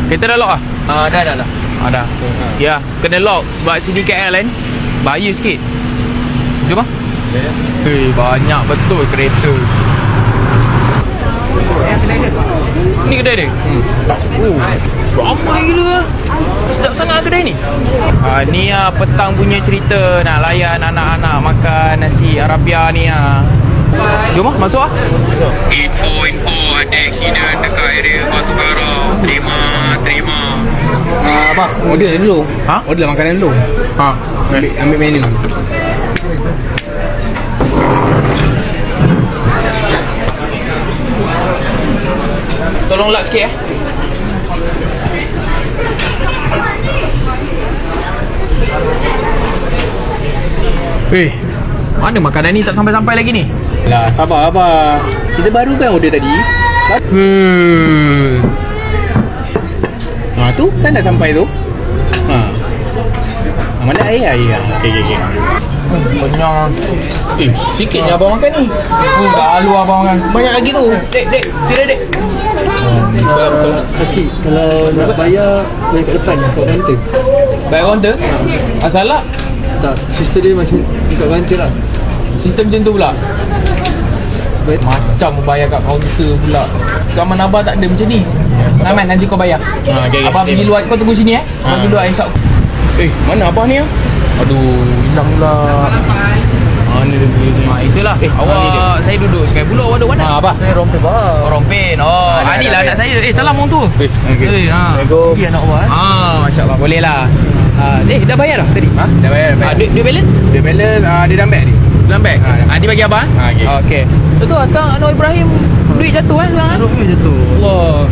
Kereta dah lock ah? Dah. Dah. Ya, kena lock sebab sini KL kan bahaya sikit. Jom ah. Banyak betul kereta. Ni kedai dia? Ramai gila. Sedap sangat kedai ni. Ni petang punya cerita nak layan anak-anak makan nasi Arabia ni Jom masuk Info ada hinan dekat area Batu Bara. Terima. Abang, order dulu. Order makanan dulu. Ambil menu. Tolong lock sikit mana makanan ni tak sampai-sampai lagi ni? Lah, sabar abang. Kita baru kan order tadi. Tu kan dah sampai tu. Mana air? Okey. Kenyang. Sikitnya abang makan ni. Tak halu abang makan. Banyak lagi tu. Dek. Tidak dek. Kecil. Kalau nak bayar, bayar kat depan, kat kaunter. Bayar kaunter? Asal lah? Tak, sistem dia macam kat kaunter lah. Sistem macam tu pula? Macam bayar kat kaunter pula. Kaman abang tak ada macam ni. Naman, nanti kau bayar. Okay. Abang pergi luar, kau tunggu sini Abang pergi luar esok. Mana abang ni Aduh, hilang pula. Ni dia beli ni. Itulah. Awak, saya duduk Sky Buloh. Awak duduk mana? Abang, saya rompin bang. Rompin. Ni lah anak saya. Salam orang tu. Okay. Assalamualaikum. Pergi anak awak Masya Allah, boleh lah. Dah bayar dah tadi? Dah bayar. Duit balance? Dia balance, dia dalam beg ni. Dalam beg? Nanti bagi abang? Okay. Betul, sekarang Anwar Ibrahim duit jatuh sekarang? Duit jatuh. Allah.